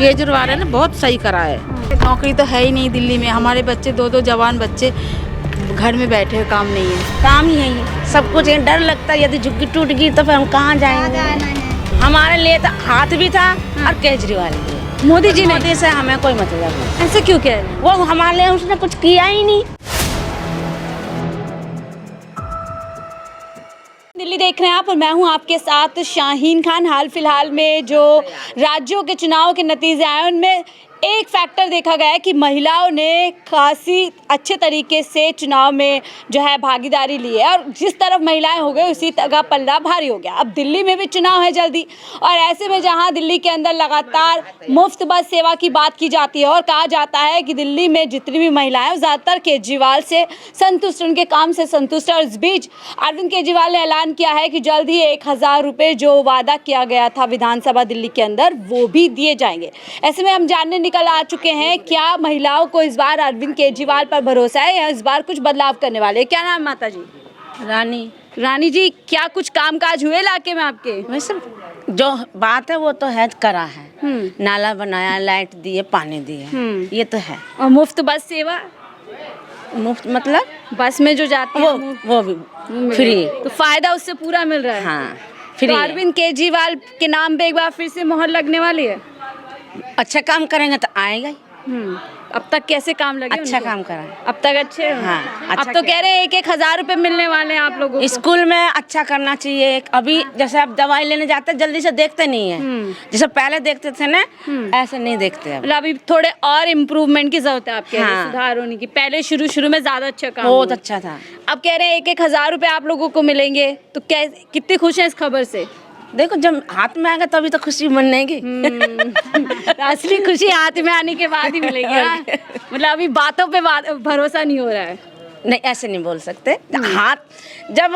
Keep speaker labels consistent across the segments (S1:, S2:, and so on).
S1: केजरीवाल ने बहुत सही करा है।
S2: नौकरी तो है ही नहीं दिल्ली में, हमारे बच्चे दो जवान बच्चे घर में बैठे हैं, काम नहीं है।
S3: काम ही है, सब कुछ है। डर लगता है यदि झुग्गी टूट गई तो फिर हम कहाँ जाएंगे। हमारे लिए तो हाथ भी था और केजरीवाल भी। मोदी से हमें कोई मतलब नहीं।
S2: ऐसे क्यों कह रहे हैं?
S3: वो हमारे लिए उसने कुछ किया ही नहीं।
S2: दिल्ली देख रहे हैं आप और मैं हूं आपके साथ शाहीन खान। हाल फिलहाल में जो राज्यों के चुनाव के नतीजे आए उनमें एक फैक्टर देखा गया है कि महिलाओं ने खासी अच्छे तरीके से चुनाव में जो है भागीदारी ली है और जिस तरफ महिलाएं हो गए उसी तरह पल्ला भारी हो गया। अब दिल्ली में भी चुनाव है जल्दी और ऐसे में जहां दिल्ली के अंदर लगातार मुफ्त बस सेवा की बात की जाती है और कहा जाता है कि दिल्ली में जितनी भी महिलाएं हैं ज़्यादातर केजरीवाल से संतुष्ट, उनके काम से संतुष्ट है। और इस बीच अरविंद केजरीवाल ने ऐलान किया है कि जल्द ही 1000 रुपये जो वादा किया गया था विधानसभा दिल्ली के अंदर वो भी दिए जाएंगे। ऐसे में हम जानने निकल आ चुके हैं क्या महिलाओं को इस बार अरविंद केजरीवाल पर भरोसा है या इस बार कुछ बदलाव करने वाले हैं। क्या नाम है माता जी? रानी जी, क्या कुछ कामकाज हुए इलाके में आपके?
S3: वैसे जो बात है वो तो है, करा है। नाला बनाया, लाइट दिए, पानी दिए, ये तो है।
S2: और मुफ्त बस सेवा?
S3: मुफ्त मतलब
S2: बस में जो जाते हैं
S3: वो भी फ्री,
S2: तो फायदा उससे पूरा मिल रहा है।
S3: हाँ फ्री।
S2: तो अरविंद केजरीवाल के नाम पे एक बार फिर से मोहर लगने वाली है।
S3: अच्छा काम करेंगे तो आएगा ही।
S2: अब तक कैसे काम लगे?
S3: अच्छा
S2: उनको?
S3: काम करा है।
S2: अब तक अच्छे हैं?
S3: हाँ,
S2: अब
S3: अच्छा
S2: तो कह रहे हैं 1000 रुपए मिलने वाले हैं आप लोगों को।
S3: स्कूल में अच्छा करना चाहिए। अभी जैसे आप दवाई लेने जाते हैं जल्दी से देखते नहीं है, जैसे पहले देखते थे ना, ऐसे नहीं देखते अब।
S2: मतलब अभी थोड़े और इम्प्रूवमेंट की जरूरत है आपके
S3: हाँ।
S2: सुधार होने की। पहले शुरू में ज्यादा अच्छा काम
S3: बहुत
S2: हुआ।
S3: अच्छा था।
S2: अब कह रहे हैं 1000 रुपए आप लोगों को मिलेंगे, तो क्या कितनी खुश हैं इस खबर से?
S3: देखो जब हाथ में आएगा तभी तो खुशी मनेगी।
S2: असली खुशी हाथ में आने के बाद ही मिलेगी। हाँ? मतलब अभी बातों पे भरोसा नहीं हो रहा है।
S3: नहीं ऐसे नहीं बोल सकते। हाथ जब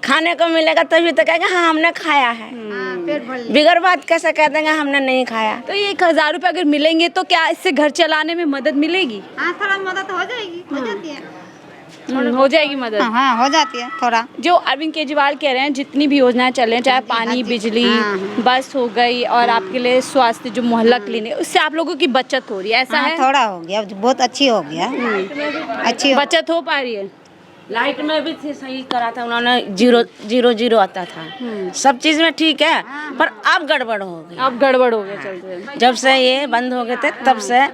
S3: खाने को मिलेगा तभी तो कहेंगे हाँ हमने खाया है। बिगर बात कैसे कह देंगे हमने नहीं खाया।
S2: तो ये 1000 रुपए अगर मिलेंगे तो क्या इससे घर चलाने में मदद मिलेगी?
S4: हाँ थोड़ा मदद हो जाएगी, हो जाती है।
S2: हो जाएगी मदद।
S4: हाँ हो जाती है थोड़ा।
S2: जो अरविंद केजरीवाल कह रहे हैं जितनी भी योजनाएं चल रही हैं, चाहे पानी, बिजली, बस हो गई और आपके लिए स्वास्थ्य जो मोहल्ला क्लिनिक, उससे आप लोगों की बचत हो रही है, ऐसा है?
S4: थोड़ा हो गया, बहुत अच्छी हो गया। अच्छी
S2: बचत हो पा रही है।
S3: लाइट में भी सही करा था उन्होंने, 000 आता था। सब चीज में ठीक है, पर अब गड़बड़ हो गई।
S2: अब गड़बड़ हो गया चलते।
S3: जब से ये बंद हो गए थे तब से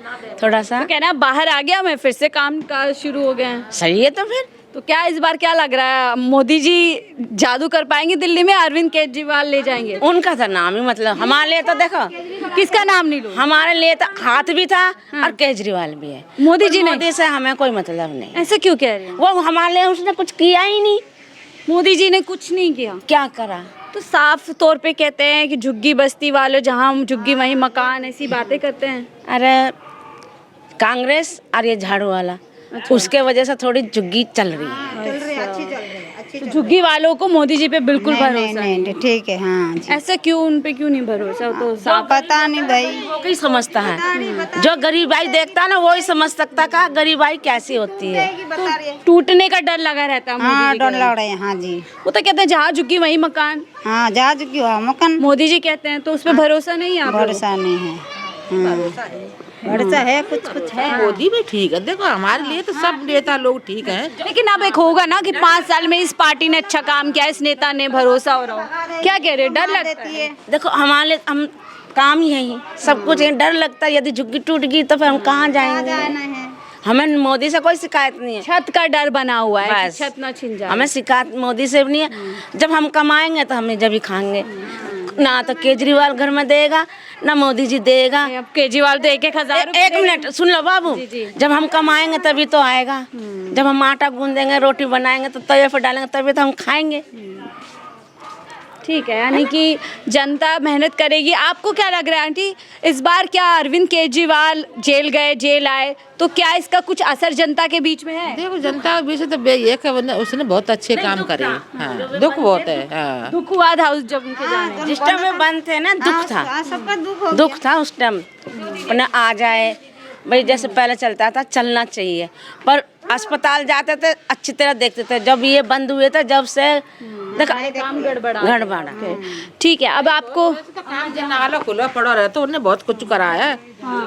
S3: थोड़ा सा
S2: तो कहना बाहर आ गया, मैं फिर से काम का शुरू हो गए हैं।
S3: सही है। तो फिर
S2: तो क्या इस बार क्या लग रहा है, मोदी जी जादू कर पाएंगे दिल्ली में, अरविंद केजरीवाल ले जाएंगे?
S3: उनका था नाम ही, मतलब हमारे लिए तो देखो
S2: किसका नाम नहीं लूं?
S3: हमारे लिए तो हाथ भी था और केजरीवाल भी है।
S2: मोदी जी ने?
S3: मोदी से हमें कोई मतलब नहीं।
S2: ऐसे क्यों कह रहे हैं?
S3: वो हमारे लिए उसने कुछ किया ही नहीं।
S2: मोदी जी ने कुछ नहीं किया?
S3: क्या करा?
S2: तो साफ तौर पे कहते हैं कि झुग्गी बस्ती वाले जहाँ झुग्गी वहीं मकान, ऐसी बातें करते हैं।
S3: अरे कांग्रेस और ये झाड़ू वाला, उसके वजह से थोड़ी झुग्गी चल रही है।
S4: अच्छी चल रही है, अच्छी
S2: तो झुग्गी वालों को मोदी जी पे बिल्कुल भरोसा
S4: नहीं। ठीक है हाँ जी।
S2: ऐसा क्यों, उन पे क्यों नहीं भरोसा? तो साफ
S4: पता नहीं भाई,
S3: वो ही समझता है। जो गरीबाई देखता है ना वो ही समझ सकता का गरीबाई कैसी होती है।
S2: टूटने का डर लगा रहता है।
S4: हाँ
S2: मोदी जी
S4: डर लग रहे हैं। हाँ जी।
S2: वो तो कहते हैं जहाँ झुग्गी वहीं मकान।
S4: हाँ जहाज क्यों मकान,
S2: मोदी जी कहते हैं, तो उस पर भरोसा नहीं है आप लोगों को?
S4: भरोसा नहीं है। भरोसा है, कुछ है।
S1: मोदी भी ठीक है। देखो हमारे लिए तो सब नेता लोग ठीक हैं।
S2: लेकिन अब एक होगा ना कि 5 साल में इस पार्टी ने अच्छा काम किया, इस नेता ने, भरोसा हो रहा हो। क्या कह रहे हैं, डर लगता है?
S3: देखो हमारे हम काम ही है, सब कुछ है। डर लगता है यदि झुग्गी टूट गई तो फिर हम कहाँ जाएंगे। हमें मोदी से कोई शिकायत नहीं है।
S2: छत का डर बना हुआ है कि
S3: बस।
S2: छत ना छिन जाए।
S3: हमें शिकायत मोदी से भी नहीं है। जब हम कमाएंगे तो हमें जब ही खाएंगे। ना तो केजरीवाल घर में देगा ना मोदी जी देगा।
S2: अब केजरीवाल तो 1000
S3: एक मिनट सुन लो बाबू, जब हम कमाएंगे तभी तो आएगा। जब हम आटा गूंदेंगे, रोटी बनाएंगे तो तवे पर डालेंगे तभी तो हम खाएंगे।
S2: ठीक है, यानी कि जनता मेहनत करेगी। आपको क्या लग रहा है आंटी, इस बार क्या अरविंद केजरीवाल जेल गए, जेल आए, तो क्या इसका कुछ असर जनता के बीच में है?
S1: देखो जनता के बीच में तो ये है, उसने बहुत अच्छे काम करे। हाँ दुख बहुत है। हाँ
S2: दुख हुआ था उस जब उनके जाने।
S3: जिस टाइम में बंद थे ना दुख था,
S4: सबका दुख
S3: दुख था उस टाइम। अपना आ जाए भाई, जैसे पहले चलता था चलना चाहिए, पर अस्पताल जाते थे अच्छी तरह देखते थे। जब ये बंद हुए थे, जब से
S2: काम गड़बड़ा
S3: गड़बड़ा।
S2: ठीक है। अब आपको
S1: काम जो नाला खुला पड़ा रहा तो उन्होंने बहुत कुछ कराया है।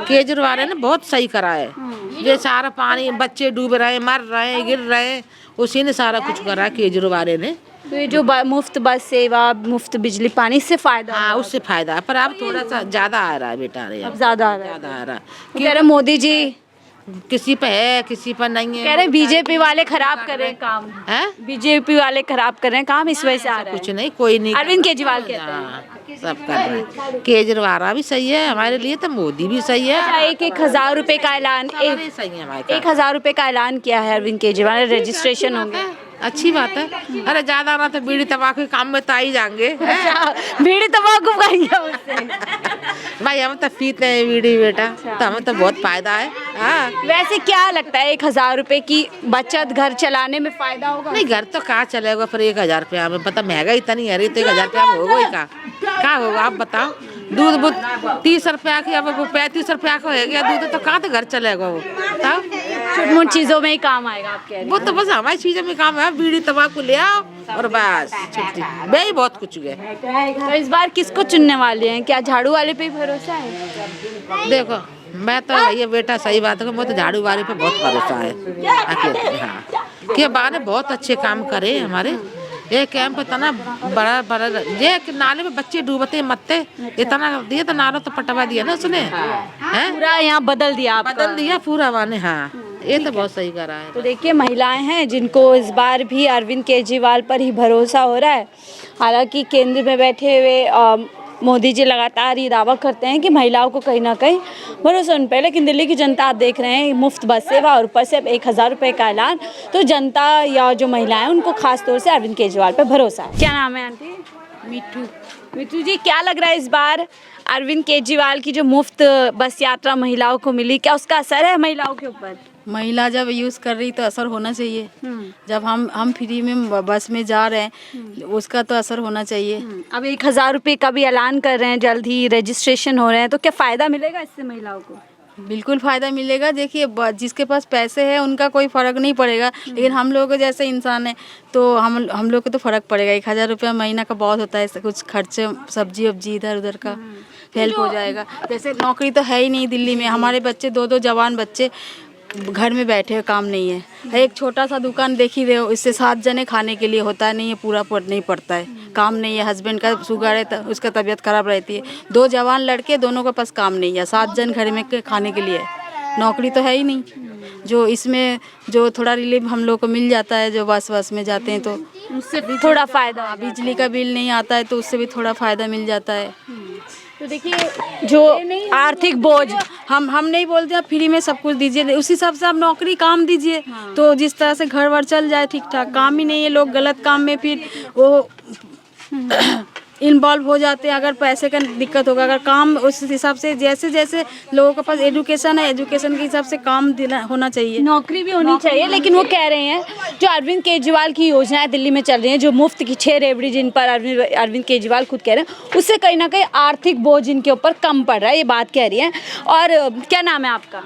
S1: केजरीवाल ने बहुत सही कराया है। ये सारा पानी बच्चे डूब रहे, मर रहे, गिर रहे, उसी ने सारा कुछ करा केजरीवाल ने।
S2: तो ये जो मुफ्त बस सेवा, मुफ्त बिजली पानी, इससे फायदा
S1: हाँ, उससे फायदा है, पर अब थोड़ा सा ज्यादा आ रहा है बेटा रे,
S2: अब ज्यादा आ रहा है।
S1: ज्यादा आ रहा
S2: तो कह रहे मोदी जी,
S1: किसी पे है किसी पर नहीं है।
S2: कह रहे बीजेपी वाले खराब कर रहे हैं काम,
S1: है
S2: बीजेपी वाले खराब कर रहे हैं काम, इस वजह से आ रहा है।
S1: कुछ नहीं, कोई नहीं।
S2: अरविंद केजरीवाल कहते हैं।
S1: हाँ, सब कर रहे हैं। केजरीवाल भी सही है हमारे लिए, तो मोदी भी सही है।
S2: अच्छा, 1,000 रुपए का ऐलान,
S1: सारे सही है हमारे लिए।
S2: 1,000 रुपए का ऐलान किया है अरविंद केजरीवाल, रजिस्ट्रेशन होंगे।
S1: अच्छी बात है। अरे ज्यादा ना तो बीड़ी तंबाकू के काम में तो आ ही जाएंगे।
S2: बीड़ी तंबाकू खाएंगे उससे।
S1: भाई हम तो पीते हैं बीड़ी बेटा, तो हमें तो बहुत फायदा है। हाँ,
S2: वैसे क्या लगता है 1,000 रुपए की बचत घर चलाने में फायदा होगा?
S1: नहीं घर तो कहाँ चलेगा, पर 1,000 रुपया में पता महंगाई इतनी है रही, तो 1,000 रुपया में होगा ही क्या होगा आप बताओ। दूध 30 रुपया की, अब 35 रुपया का हो गया दूध, तो कहाँ तो घर चलेगा वो बताओ।
S2: छोटी मोटी चीजों में ही काम आएगा आप कह रहे हैं।
S1: वो तो बस हमारी चीजों में काम है, बीड़ी तंबाकू ले आओ और बस छुट्टी, वही बहुत कुछ गए।
S2: तो इस बार किसको चुनने वाले हैं? क्या झाड़ू वाले पे ही भरोसा है?
S1: देखो मैं तो ये बेटा सही बात है, मैं तो झाड़ू वाले पे बहुत भरोसा है अकेले। हाँ, कि बा ने बहुत अच्छे काम करे हमारे। ये कैंप इतना बड़ा बड़ा, ये नाले में बच्चे डूबते मरते, इतना दिया तो नाला तो पटवा दिया ना उसने, हैं
S2: पूरा यहाँ बदल दिया आपका।
S1: बदल दिया पूरा वाने। हाँ, ये तो बहुत सही करा है।
S2: तो देखिए महिलाएं हैं जिनको इस बार भी अरविंद केजरीवाल पर ही भरोसा हो रहा है। हालांकि केंद्र में बैठे हुए मोदी जी लगातार ये दावा करते हैं कि महिलाओं को कहीं ना कहीं भरोसा उन पर, लेकिन दिल्ली की जनता आप देख रहे हैं मुफ्त बस सेवा और ऊपर से 1,000 रुपए का ऐलान, तो जनता या जो महिलाएं उनको खास तौर से अरविंद केजरीवाल पर भरोसा है। क्या नाम है आंटी? मिठू जी, क्या लग रहा है इस बार अरविंद केजरीवाल की जो मुफ्त बस यात्रा महिलाओं को मिली, क्या उसका असर है महिलाओं के ऊपर?
S5: महिला जब यूज़ कर रही तो असर होना चाहिए। जब हम फ्री में बस में जा रहे हैं उसका तो असर होना चाहिए।
S2: अब 1,000 रुपये का भी ऐलान कर रहे हैं, जल्द ही रजिस्ट्रेशन हो रहे हैं, तो क्या फ़ायदा मिलेगा इससे महिलाओं को?
S5: बिल्कुल फ़ायदा मिलेगा। देखिए जिसके पास पैसे है उनका कोई फ़र्क नहीं पड़ेगा, लेकिन हम लोग जैसे इंसान हैं तो हम लोग को तो फ़र्क पड़ेगा। 1,000 रुपया महीना का बहुत होता है, कुछ खर्चे सब्जी वब्जी इधर उधर का हेल्प हो जाएगा। जैसे नौकरी तो है ही नहीं दिल्ली में, हमारे बच्चे 2 जवान बच्चे घर में बैठे हुए, काम नहीं है। एक छोटा सा दुकान देख ही रहे हो, इससे 7 जने खाने के लिए होता नहीं है, पूरा नहीं पड़ता है। काम नहीं है, हस्बैंड का शुगर है तो उसका तबीयत खराब रहती है। 2 जवान लड़के, दोनों के पास काम नहीं है, 7 जन घर में खाने के लिए, नौकरी तो है ही नहीं। जो इसमें जो थोड़ा रिलीफ हम लोग को मिल जाता है, जो बस में जाते हैं तो
S2: उससे भी थोड़ा फ़ायदा।
S5: बिजली का बिल नहीं आता है तो उससे भी थोड़ा फ़ायदा मिल जाता है।
S2: तो देखिए जो आर्थिक बोझ,
S5: हम नहीं बोलते आप फ्री में सब कुछ दीजिए, उसी हिसाब से आप नौकरी काम दीजिए। तो जिस तरह से घर वर चल जाए ठीक ठाक। काम ही नहीं है, लोग गलत काम में फिर वो इन्वॉल्व हो जाते हैं। अगर पैसे का दिक्कत होगा, अगर काम उस हिसाब से जैसे जैसे लोगों के पास एजुकेशन है, एजुकेशन के हिसाब से काम होना चाहिए,
S2: नौकरी भी होनी चाहिए। लेकिन वो कह रहे हैं जो अरविंद केजरीवाल की योजनाएं दिल्ली में चल रही हैं, जो मुफ्त की 6 रेवड़ी जिन पर अरविंद केजरीवाल खुद कह रहे हैं, उससे कहीं ना कहीं आर्थिक बोझ इनके ऊपर कम पड़ रहा है, ये बात कह रही हैं। और क्या नाम है आपका?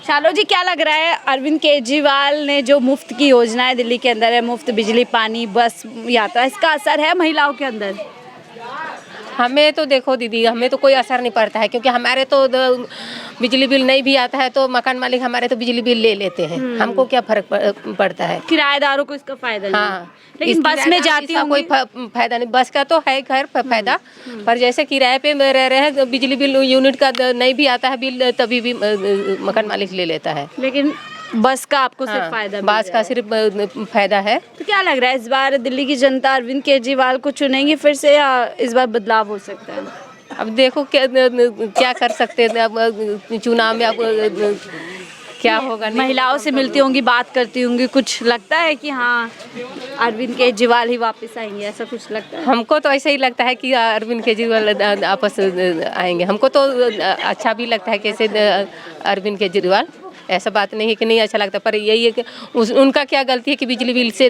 S2: शालो जी, क्या लग रहा है अरविंद केजरीवाल ने जो मुफ्त की योजनाएं दिल्ली के अंदर है, मुफ्त बिजली पानी बस यात्रा, इसका असर है महिलाओं के अंदर?
S6: हमें तो देखो दीदी, हमें तो कोई असर नहीं पड़ता है, क्योंकि हमारे तो बिजली बिल नहीं भी आता है तो मकान मालिक हमारे तो बिजली बिल ले लेते हैं। हमको क्या फर्क पड़ता है?
S2: किराएदारों को इसका फायदा नहीं।
S6: हाँ,
S2: लेकिन बस में जाती हूँ
S6: कोई फायदा नहीं। बस का तो है खैर फायदा, पर जैसे किराए पे रह रहे हैं, बिजली बिल यूनिट का नहीं भी आता है बिल, तभी भी मकान मालिक ले लेता है।
S2: लेकिन बस का आपको सिर्फ फायदा,
S6: बस का सिर्फ फायदा है।
S2: तो क्या लग रहा है इस बार दिल्ली की जनता अरविंद केजरीवाल को चुनेंगी फिर से, या इस बार बदलाव हो सकता है?
S6: अब देखो क्या कर सकते हैं, अब चुनाव में अब क्या होगा।
S2: महिलाओं से मिलती होंगी, बात करती होंगी, कुछ लगता है कि हाँ अरविंद केजरीवाल ही वापस आएंगे, ऐसा कुछ लगता है?
S6: हमको तो ऐसे ही लगता है कि अरविंद केजरीवाल वापस आएंगे। हमको तो अच्छा भी लगता है कैसे अरविंद केजरीवाल, ऐसा बात नहीं है कि नहीं अच्छा लगता, पर यही है कि उनका क्या गलती है कि बिजली बिल से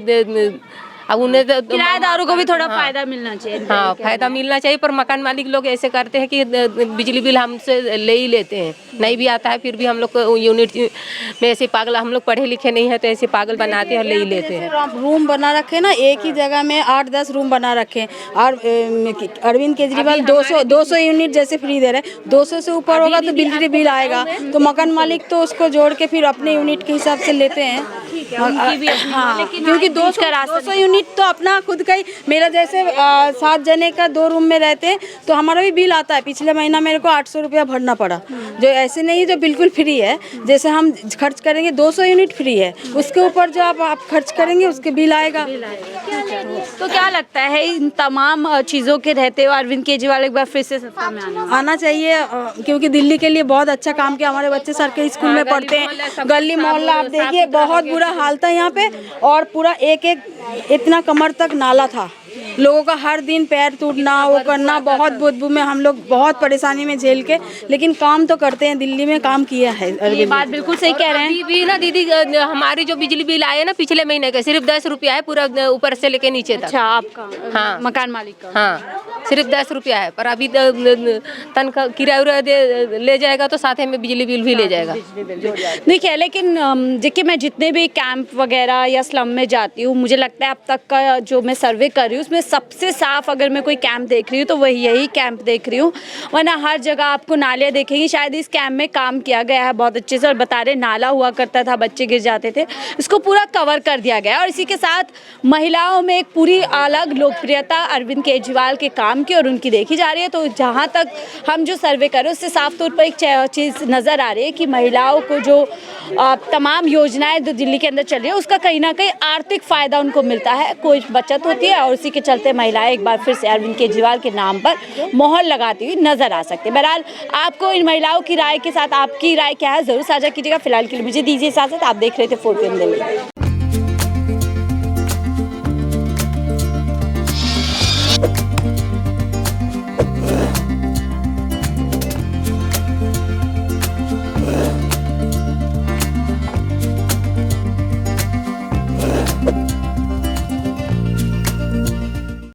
S6: अब उन्हें
S2: किराएदारों को भी थोड़ा फायदा मिलना चाहिए।
S6: हाँ फायदा मिलना चाहिए, पर मकान मालिक लोग ऐसे करते हैं कि बिजली बिल हमसे ले ही लेते हैं, नहीं भी आता है फिर भी हम लोग को यूनिट में ऐसे पागल, हम लोग पढ़े लिखे नहीं है तो ऐसे पागल बनाते हैं, ले ही लेते हैं।
S5: रूम बना रखे ना, एक ही जगह में 8-10 रूम बना रखे हैं, और अरविंद केजरीवाल 200 यूनिट जैसे फ्री दे रहे हैं। 200 से ऊपर होगा तो बिजली बिल आएगा, तो मकान मालिक तो उसको जोड़ के फिर अपने यूनिट के हिसाब से लेते हैं। हाँ, क्योंकि 200 यूनिट तो अपना खुद का ही, मेरा जैसे 7 जने का 2 रूम में रहते हैं तो हमारा भी बिल आता है। पिछले महीना मेरे को 800 रुपया भरना पड़ा, जो ऐसे नहीं जो बिल्कुल फ्री है। जैसे हम खर्च करेंगे 200 यूनिट फ्री है, उसके ऊपर जो आप खर्च करेंगे उसके बिल आएगा।
S2: तो क्या लगता है इन तमाम चीज़ों के रहते हुए अरविंद केजरीवाल एक बार फिर से सत्ता में
S5: आना चाहिए, क्योंकि दिल्ली के लिए बहुत अच्छा काम किया। हमारे बच्चे सरकारी स्कूल में पढ़ते हैं, गली मोहल्ला आप देखिए बहुत बुरा हाल था यहाँ पे, और पूरा एक इतना कमर तक नाला था। लोगों का हर दिन पैर टूटना, वो करना, बहुत बदबू में हम लोग बहुत परेशानी में झेल के, लेकिन काम तो करते हैं। दिल्ली में काम किया है
S2: ये
S5: अरविंद।
S2: बात बिल्कुल सही कह रहे हैं।
S6: अभी भी ना दीदी, हमारी जो बिजली बिल आए ना पिछले महीने का, सिर्फ 10 रुपया है पूरा ऊपर से लेके नीचे तक।
S2: अच्छा, आपका
S6: हाँ
S2: मकान मालिक का?
S6: हाँ सिर्फ 10 रुपया है, पर अभी तनख्वाह किराया ले जाएगा तो साथ में बिजली बिल भी ले जाएगा।
S2: देखिए, लेकिन देखिए मैं जितने भी कैंप वगैरह या स्लम में जाती हूँ, मुझे लगता है अब तक का जो मैं सर्वे कर रही हूँ उसमें सबसे साफ अगर मैं कोई कैंप देख रही हूँ तो वही यही कैंप देख रही हूँ। वरना हर जगह आपको नालियाँ देखेंगी। शायद इस कैंप में काम किया गया है बहुत अच्छे से, और बता रहे नाला हुआ करता था, बच्चे गिर जाते थे, इसको पूरा कवर कर दिया गया है। और इसी के साथ महिलाओं में एक पूरी अलग लोकप्रियता अरविंद केजरीवाल के काम की और उनकी देखी जा रही है। तो जहाँ तक हम जो सर्वे कर रहे हैं उससे साफ तौर पर एक चीज़ नज़र आ रही है कि महिलाओं को जो तमाम योजनाएं जो दिल्ली के अंदर चल रही है उसका कहीं ना कहीं आर्थिक फ़ायदा उनको मिलता है, कोई बचत होती है, और उसी के चलते महिलाएं एक बार फिर से अरविंद केजरीवाल के नाम पर मोहर लगाती हुई नजर आ सकती है। बहरहाल आपको इन महिलाओं की राय के साथ आपकी राय क्या है ज़रूर साझा कीजिएगा। फिलहाल के लिए मुझे दीजिए इजाज़त। आप देख रहे थे 4 PM दिल्ली।